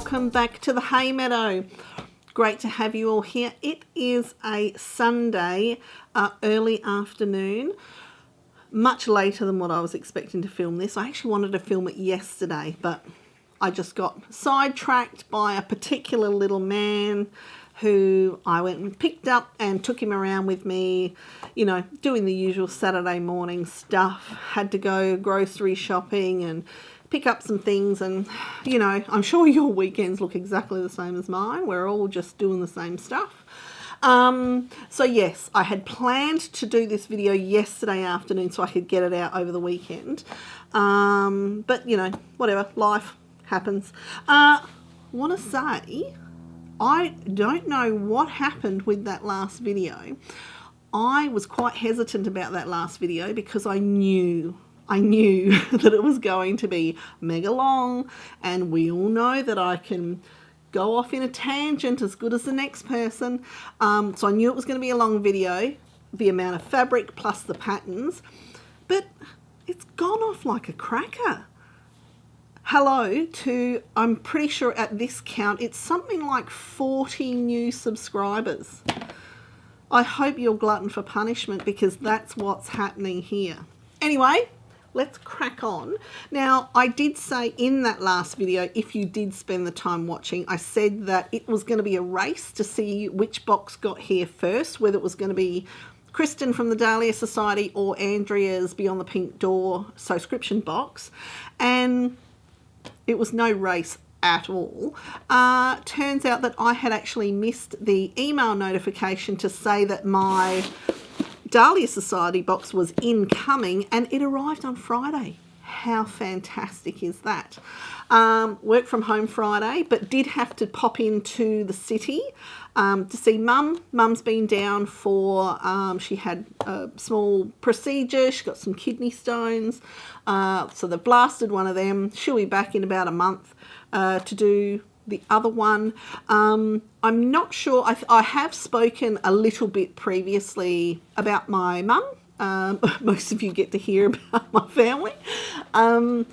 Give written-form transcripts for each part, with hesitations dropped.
welcome back to the Hay Meadow. Great to have you all here. It is a Sunday early afternoon, much later than what I was expecting to film this. I actually wanted to film it yesterday, but I just got sidetracked by a particular little man who I went and picked up and took him around with me, you know, doing the usual Saturday morning stuff. Had to go grocery shopping and pick up some things, and, you know, I'm sure your weekends look exactly the same as mine. We're all just doing the same stuff. So yes, I had planned to do this video yesterday afternoon so I could get it out over the weekend. But, you know, whatever, life happens. Want to say, I don't know what happened with that last video. I was quite hesitant about that last video because I knew that it was going to be mega long, and we all know that I can go off in a tangent as good as the next person. So I knew it was going to be a long video, the amount of fabric plus the patterns, but it's gone off like a cracker. Hello to, I'm pretty sure at this count, it's something like 40 new subscribers. I hope you're glutton for punishment, because that's what's happening here. Anyway, let's crack on. Now, I did say in that last video, if you did spend the time watching, I said that it was going to be a race to see which box got here first, whether it was going to be Kristen from the Dahlia Society or Andrea's Beyond the Pink Door subscription box. And it was no race at all. Turns out that I had actually missed the email notification to say that my Dahlia Society box was incoming, and it arrived on Friday. How fantastic is that? Work from home Friday, but did have to pop into the city to see Mum. Mum's been down for, she had a small procedure. She got some kidney stones. So they've blasted one of them. She'll be back in about a month to do the other one. I'm not sure. I have spoken a little bit previously about my mum. Most of you get to hear about my family. And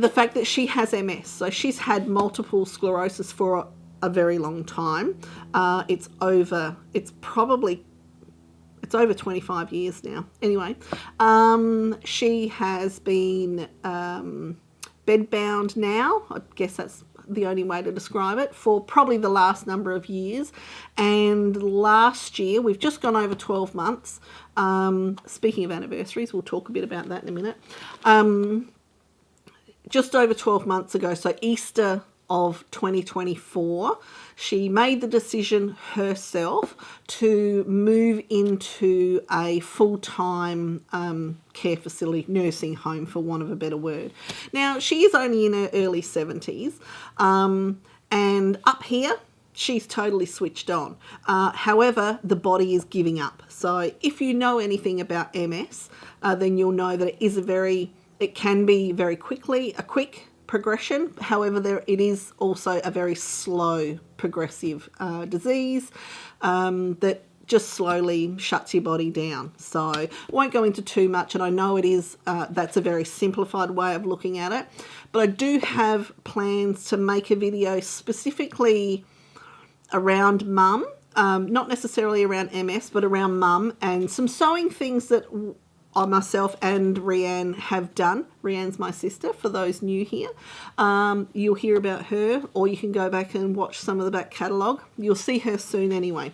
the fact that she has MS. So she's had multiple sclerosis for a very long time. It's over 25 years now. Anyway, she has been bedbound now. I guess that's the only way to describe it, for probably the last number of years. And last year, we've just gone over 12 months. Speaking of anniversaries, we'll talk a bit about that in a minute. Just over 12 months ago, so Easter of 2024, she made the decision herself to move into a full-time care facility, nursing home, for want of a better word. Now, she is only in her early 70s, and up here, she's totally switched on. However, the body is giving up. So if you know anything about MS, then you'll know that it can be very quickly a quick progression. However, it is also a very slow progressive disease that just slowly shuts your body down. So I won't go into too much, and I know it is that's a very simplified way of looking at it, but I do have plans to make a video specifically around Mum, not necessarily around MS, but around Mum, and some sewing things that I myself and Rianne have done. Rianne's my sister, for those new here. You'll hear about her, or you can go back and watch some of the back catalogue. You'll see her soon anyway.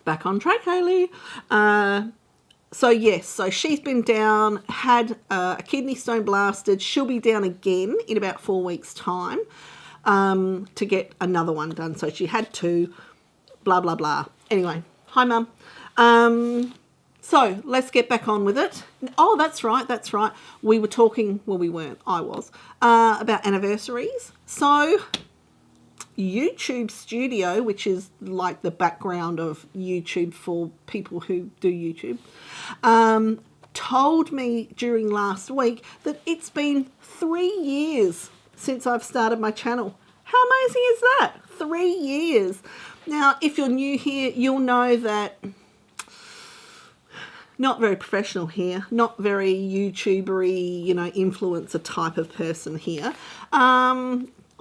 Back on track, Hayley. So yes, so she's been down, had a kidney stone blasted. She'll be down again in about 4 weeks' time to get another one done. So she had two, blah, blah, blah. Anyway, hi, Mum. So let's get back on with it. Oh, that's right. We were talking, well, we weren't, I was, about anniversaries. So YouTube Studio, which is like the background of YouTube for people who do YouTube, told me during last week that it's been 3 years since I've started my channel. How amazing is that? 3 years. Now, if you're new here, you'll know that not very professional here, not very YouTubery, you know, influencer type of person here.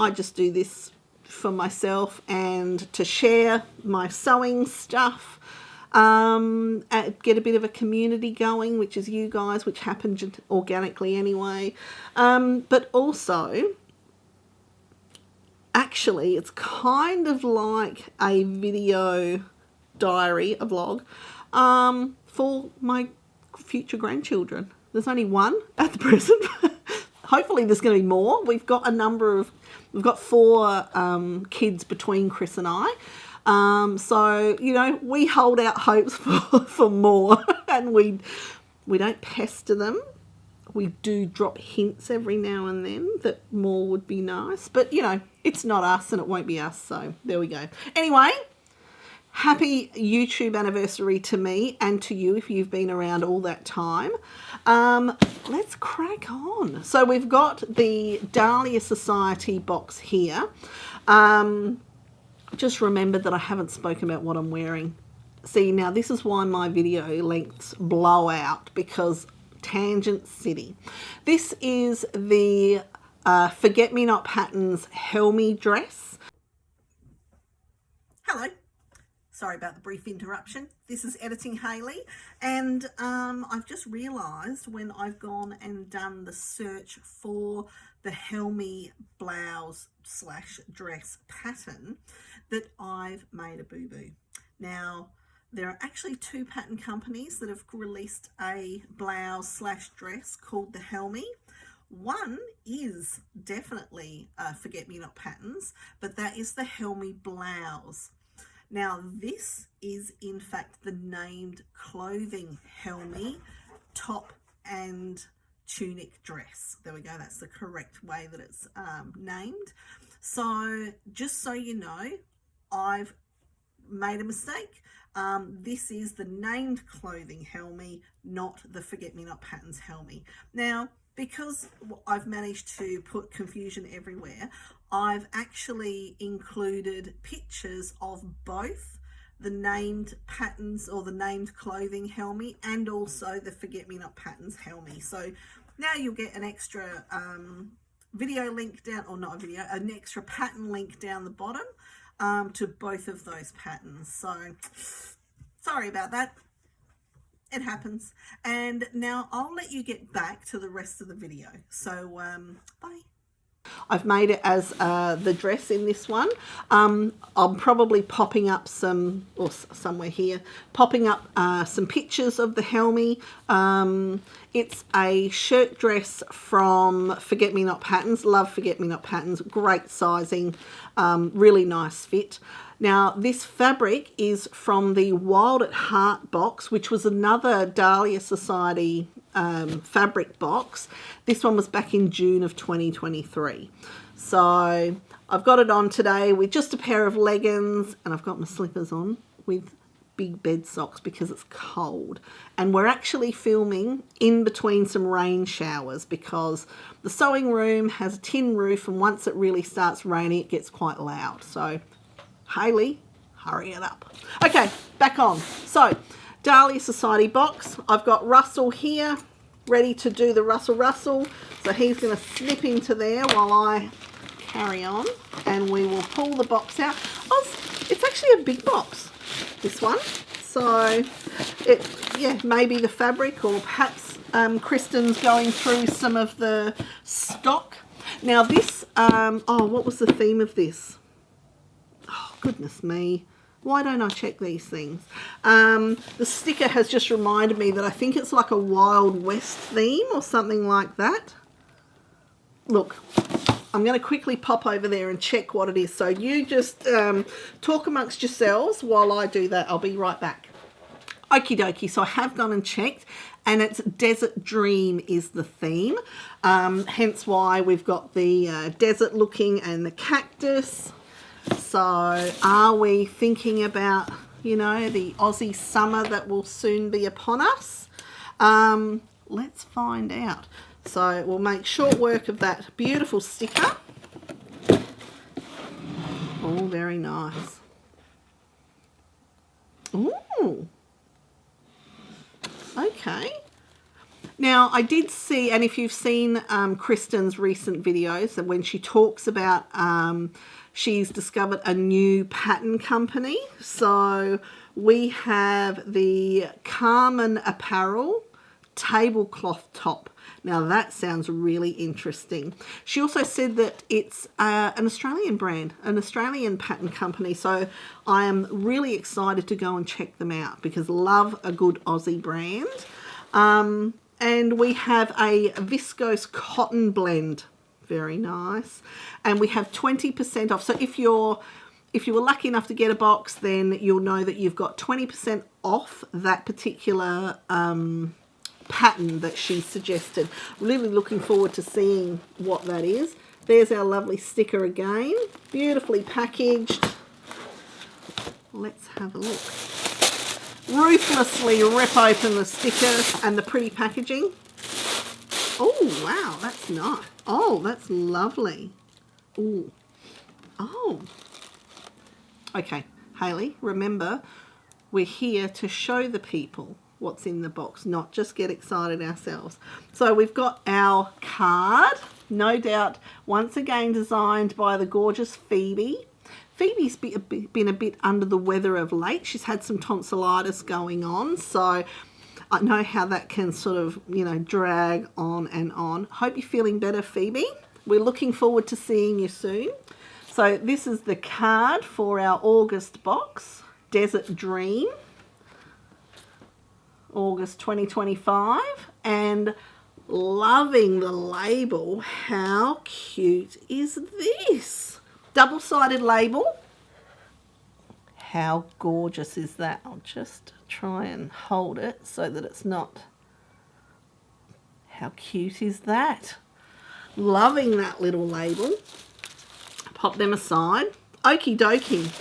I just do this for myself and to share my sewing stuff, get a bit of a community going, which is you guys, which happened organically anyway. But also, actually, it's kind of like a video diary, a vlog, for my future grandchildren. There's only one at the present. Hopefully there's going to be more. We've got four kids between Chris and I. So, you know, we hold out hopes for more, and we don't pester them. We do drop hints every now and then that more would be nice. But, you know, it's not us and it won't be us. So there we go. Anyway, happy YouTube anniversary to me and to you if you've been around all that time. Let's crack on. So we've got the Dahlia Society box here. Just remembered that I haven't spoken about what I'm wearing. See, now this is why my video lengths blow out, because Tangent City. This is the Forget Me Not Patterns Helmi dress. Hello. Sorry about the brief interruption. This is Editing Hayley, and I've just realised when I've gone and done the search for the Helmi blouse / dress pattern that I've made a boo-boo. Now, there are actually two pattern companies that have released a blouse / dress called the Helmi. One is definitely Forget Me Not Patterns, but that is the Helmi blouse. Now, this is in fact the named clothing Helmi top and tunic dress. There we go, that's the correct way that it's named. So just so you know, I've made a mistake. This is the named clothing Helmi, not the Forget Me Not Patterns Helmi. Now, because I've managed to put confusion everywhere, I've actually included pictures of both the named patterns or the named clothing Helmi and also the Forget Me Not Patterns Helmi. So now you'll get an extra video link down, or not a video, an extra pattern link down the bottom to both of those patterns. So sorry about that. It happens. And now I'll let you get back to the rest of the video. So bye. I've made it as the dress in this one. I'm probably popping up some, or somewhere here, popping up some pictures of the Helmi. It's a shirt dress from Forget Me Not Patterns. Love Forget Me Not Patterns. Great sizing, really nice fit. Now, this fabric is from the Wild at Heart box, which was another Dahlia Society fabric box. This one was back in June of 2023. So I've got it on today with just a pair of leggings, and I've got my slippers on with big bed socks because it's cold. And we're actually filming in between some rain showers because the sewing room has a tin roof, and once it really starts raining, it gets quite loud. So Hayley, hurry it up. Okay, back on. So, Dahlia Society box. I've got Russell here, ready to do the Russell. So he's going to slip into there while I carry on, and we will pull the box out. Oh, it's actually a big box, this one. So, maybe the fabric, or perhaps Kristen's going through some of the stock. Now this, what was the theme of this? Goodness me, why don't I check these things? The sticker has just reminded me that I think it's like a Wild West theme or something like that. Look, I'm going to quickly pop over there and check what it is. So you just talk amongst yourselves while I do that. I'll be right back. Okie dokie, so I have gone and checked, and it's Desert Dream is the theme. Hence why we've got the desert looking and the cactus. So are we thinking about, you know, the Aussie summer that will soon be upon us? Let's find out. So we'll make short work of that beautiful sticker. Oh, very nice. Ooh. Okay. Now, I did see, and if you've seen Kristen's recent videos, and when she talks about she's discovered a new pattern company. So we have the Carmen Apparel tablecloth top. Now that sounds really interesting. She also said that it's an Australian brand, an Australian pattern company. So I am really excited to go and check them out because love a good Aussie brand. And we have a viscose cotton blend. Very nice. And we have 20% off. So if you were lucky enough to get a box, then you'll know that you've got 20% off that particular pattern that she suggested. Really looking forward to seeing what that is. There's our lovely sticker again, beautifully packaged. Let's have a look. Ruthlessly rip open the sticker and the pretty packaging. Oh wow, that's nice. Oh, that's lovely. Ooh. Oh. Okay, Hayley, remember, we're here to show the people what's in the box, not just get excited ourselves. So we've got our card, no doubt, once again designed by the gorgeous Phoebe. Phoebe's been a bit under the weather of late. She's had some tonsillitis going on, so I know how that can sort of, you know, drag on and on. Hope you're feeling better, Phoebe. We're looking forward to seeing you soon. So this is the card for our August box, Desert Dream. August 2025, and loving the label. How cute is this? Double-sided label. How gorgeous is that? I'll just try and hold it so that it's not. How cute is that? Loving that little label. Pop them aside. Okie dokie.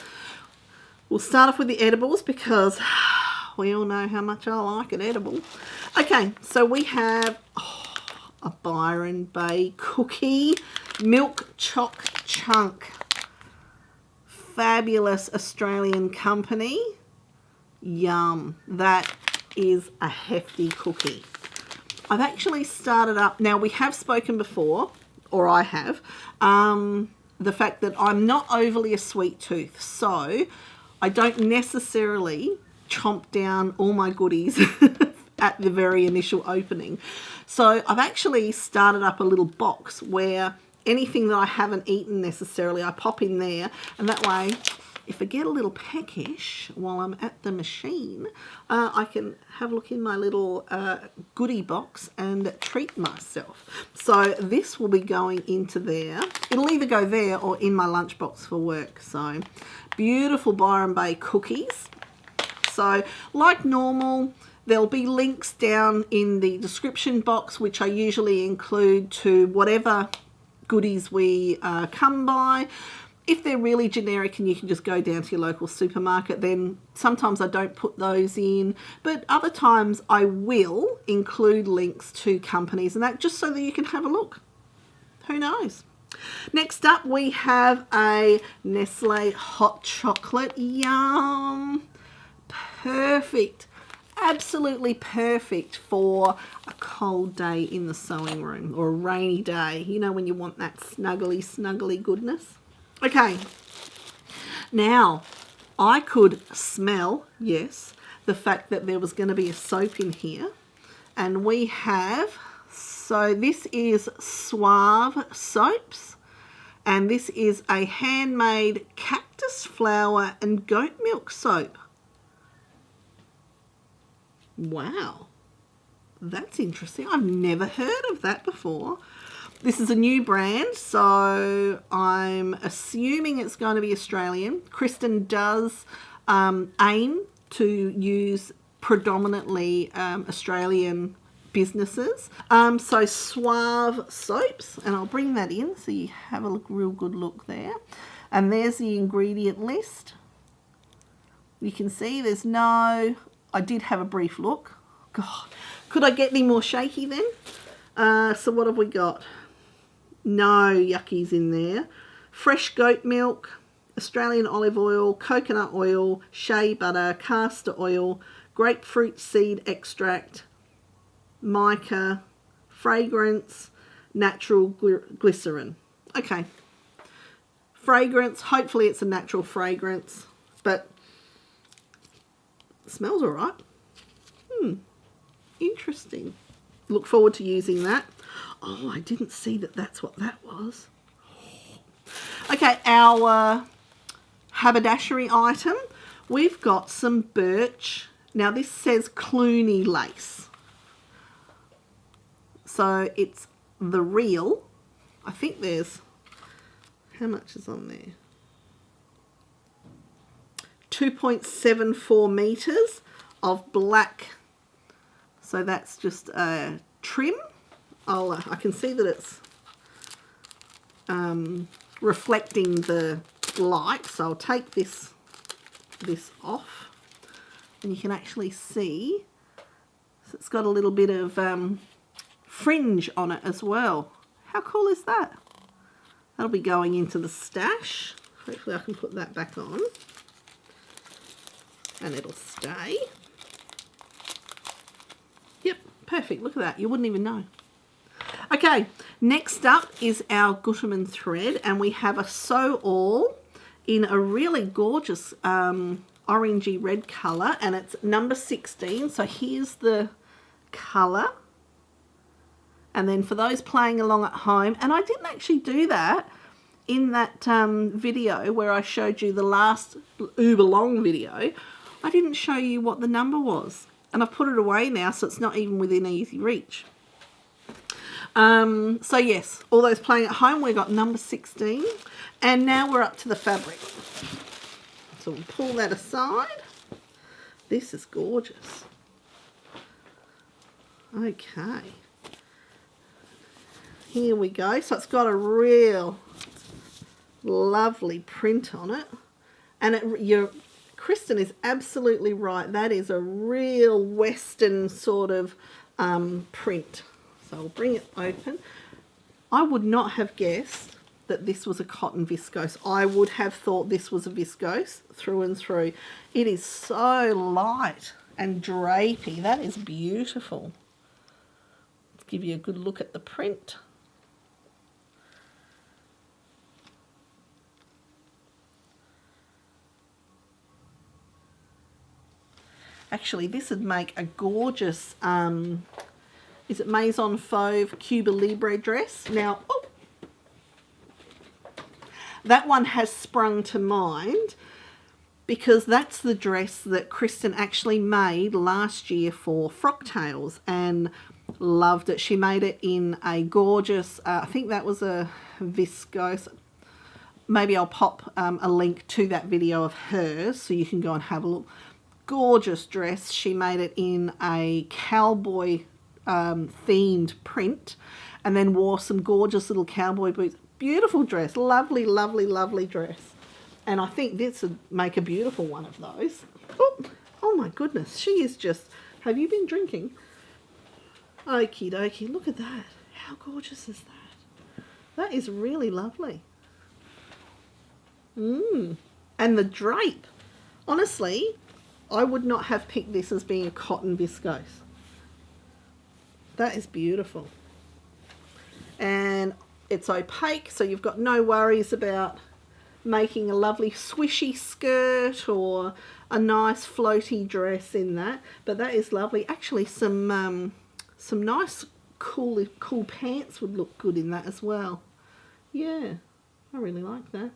We'll start off with the edibles because we all know how much I like an edible. Okay, so we have a Byron Bay cookie, milk choc chunk. Fabulous Australian company. Yum. That is a hefty cookie. I've actually started up, now we have spoken before, or I have, the fact that I'm not overly a sweet tooth, so I don't necessarily chomp down all my goodies at the very initial opening. So I've actually started up a little box where anything that I haven't eaten necessarily, I pop in there, and that way if I get a little peckish while I'm at the machine, I can have a look in my little goodie box and treat myself. So this will be going into there. It'll either go there or in my lunchbox for work. So beautiful Byron Bay cookies. So like normal, there'll be links down in the description box, which I usually include to whatever goodies we come by. If they're really generic and you can just go down to your local supermarket, then sometimes I don't put those in, but other times I will include links to companies and that, just so that you can have a look. Who knows? Next up, we have a Nestle hot chocolate. Yum! Perfect. Absolutely perfect for a cold day in the sewing room or a rainy day. You know, when you want that snuggly goodness. Okay, now I could smell, yes, the fact that there was going to be a soap in here. And we have, so this is Suave soaps. And this is a handmade cactus flower and goat milk soap. Wow, that's interesting. I've never heard of that before. This is a new brand, so I'm assuming it's going to be Australian. Kristen does aim to use predominantly Australian businesses. So Suave soaps, and I'll bring that in so you have a real good look there. And there's the ingredient list. You can see there's no, I did have a brief look. God, could I get any more shaky then? So what have we got? No yuckies in there. Fresh goat milk, Australian olive oil, coconut oil, shea butter, castor oil, grapefruit seed extract. mica, fragrance, natural glycerin. Okay. Fragrance, hopefully it's a natural fragrance, but it smells all right. Interesting. Look forward to using that. Oh, I didn't see that that's what that was. Okay, our haberdashery item. We've got some birch. Now this says Cluny lace. So it's the real. I think there's, how much is on there? 2.74 meters of black. So that's just a trim. I can see that it's reflecting the light, so I'll take this off, and you can actually see so it's got a little bit of fringe on it as well. How cool is that? That'll be going into the stash. Hopefully I can put that back on and it'll stay. Yep, perfect. Look at that. You wouldn't even know. Okay, next up is our Gutermann thread, and we have a sew all in a really gorgeous orangey red colour, and it's number 16. So here's the colour. And then for those playing along at home, and I didn't actually do that in that video where I showed you the last uber long video, I didn't show you what the number was. And I've put it away now, so it's not even within easy reach. So yes, all those playing at home, we got number 16. And now we're up to the fabric. So we'll pull that aside. This is gorgeous. Okay. Here we go. So it's got a real lovely print on it. And Kristen is absolutely right. That is a real Western sort of print. So I'll bring it open. I would not have guessed that this was a cotton viscose. I would have thought this was a viscose through and through. It is so light and drapey. That is beautiful. Let's give you a good look at the print. Actually, this would make a gorgeous, is it Maison Fauve Cuba Libre dress? Now, oh, that one has sprung to mind because that's the dress that Kristen actually made last year for Frocktails and loved it. She made it in a gorgeous, I think that was a viscose. Maybe I'll pop a link to that video of hers so you can go and have a look. Gorgeous dress. She made it in a cowboy themed print and then wore some gorgeous little cowboy boots. Beautiful dress. Lovely, lovely, lovely dress. And I think this would make a beautiful one of those. Oh my goodness. She is just, have you been drinking? Okie dokie. Look at that. How gorgeous is that? That is really lovely. And the drape. Honestly, I would not have picked this as being a cotton viscose. That is beautiful. And it's opaque, so you've got no worries about making a lovely swishy skirt or a nice floaty dress in that. But that is lovely. Actually, some nice cool pants would look good in that as well. Yeah, I really like that.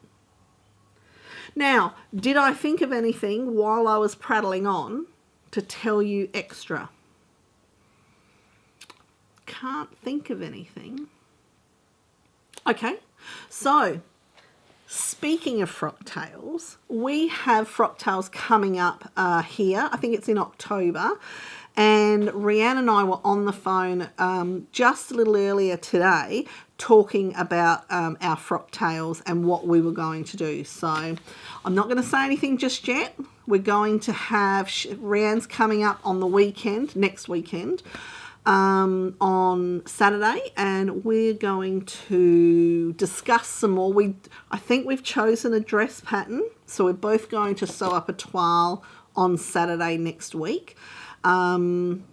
Now, did I think of anything while I was prattling on to tell you extra? Can't think of anything. Okay, so speaking of Frocktails, we have Frocktails coming up here. I think it's in October. And Rianne and I were on the phone just a little earlier today talking about our Frocktails and what we were going to do. So I'm not going to say anything just yet. We're going to have, Rianne's coming up on the weekend, next weekend, on Saturday, and we're going to discuss some more. I think we've chosen a dress pattern, so we're both going to sew up a toile on Saturday next week.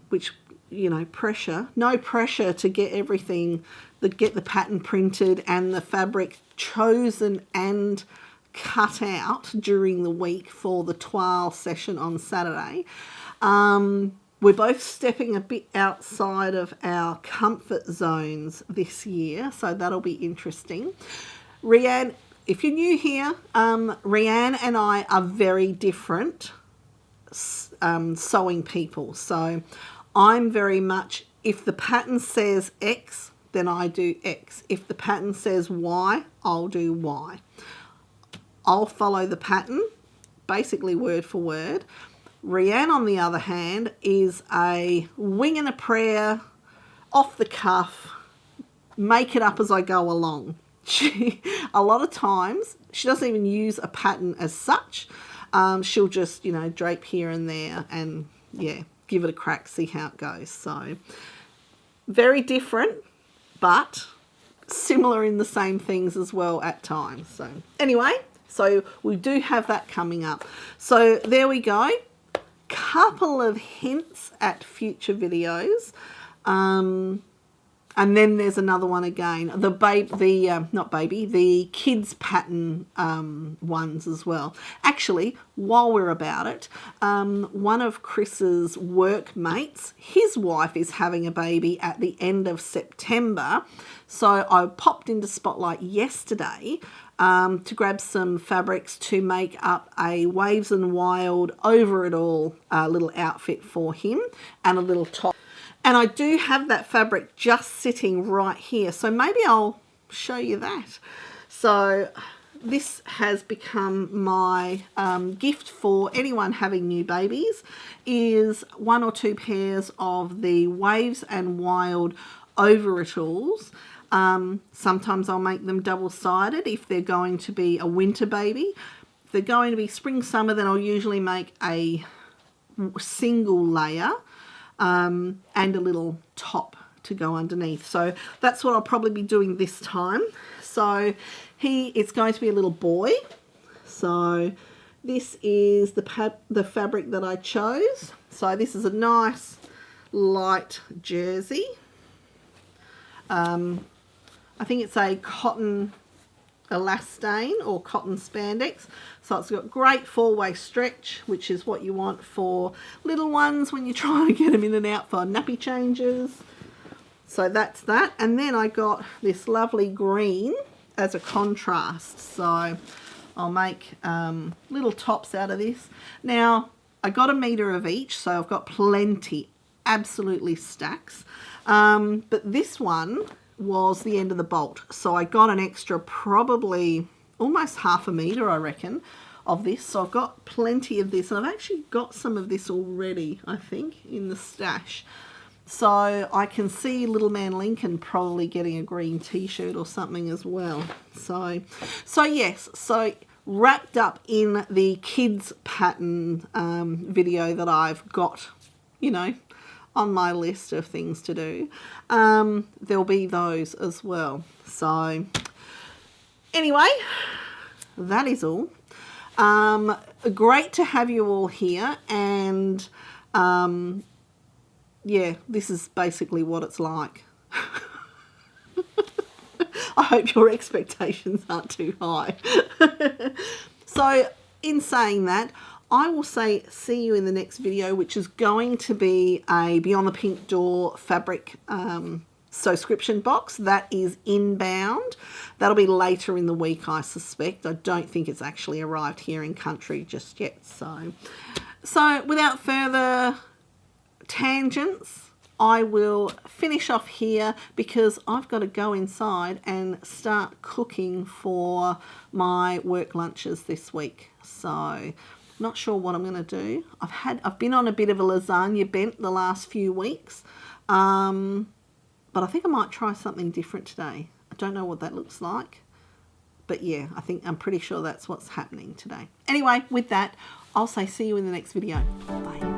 Which you know, no pressure to get everything, get the pattern printed and the fabric chosen and cut out during the week for the toile session on Saturday. We're both stepping a bit outside of our comfort zones this year, so that'll be interesting. Rianne, if you're new here, Rianne and I are very different sewing people. So I'm very much, if the pattern says X, then I do X. If the pattern says Y, I'll do Y. I'll follow the pattern, basically word for word. Rianne, on the other hand, is a wing and a prayer, off the cuff, make it up as I go along. A lot of times, she doesn't even use a pattern as such. She'll just, you know, drape here and there and, yeah, give it a crack, see how it goes. So, very different, but similar in the same things as well at times. So, anyway, so we do have that coming up. So, there we go. Couple of hints at future videos, and then there's another one again, the kids pattern ones as well. Actually, while we're about it, one of Chris's workmates, his wife is having a baby at the end of September, so I popped into Spotlight yesterday to grab some fabrics to make up a Waves and Wild over it all little outfit for him and a little top. And I do have that fabric just sitting right here, so maybe I'll show you that. So this has become my gift for anyone having new babies, is 1 or 2 pairs of the Waves and Wild over-it-alls. Sometimes I'll make them double-sided if they're going to be a winter baby. If they're going to be spring-summer, then I'll usually make a single layer and a little top to go underneath. So that's what I'll probably be doing this time. So it's going to be a little boy. So this is the fabric that I chose. So this is a nice light jersey. I think it's a cotton elastane or cotton spandex. So it's got great 4-way stretch, which is what you want for little ones when you're trying to get them in and out for nappy changes. So that's that. And then I got this lovely green as a contrast. So I'll make little tops out of this. Now, I got 1 meter of each, so I've got plenty, absolutely stacks. But this one was the end of the bolt, so I got an extra probably almost 1/2 meter, I reckon, of this. So I've got plenty of this, and I've actually got some of this already, I think, in the stash. So I can see little man Lincoln probably getting a green t-shirt or something as well. So yes, so wrapped up in the kids pattern video that I've got, you know, on my list of things to do. There'll be those as well. So anyway, that is all. Great to have you all here, and yeah, this is basically what it's like. I hope your expectations aren't too high. So in saying that, I will say see you in the next video, which is going to be a Beyond the Pink Door fabric subscription box. That is inbound. That'll be later in the week, I suspect. I don't think it's actually arrived here in country just yet. So without further tangents, I will finish off here because I've got to go inside and start cooking for my work lunches this week. So not sure what I'm going to do. I've been on a bit of a lasagna bent the last few weeks, but I think I might try something different today. I don't know what that looks like, but yeah, I'm pretty sure that's what's happening today. Anyway, with that, I'll say see you in the next video. Bye.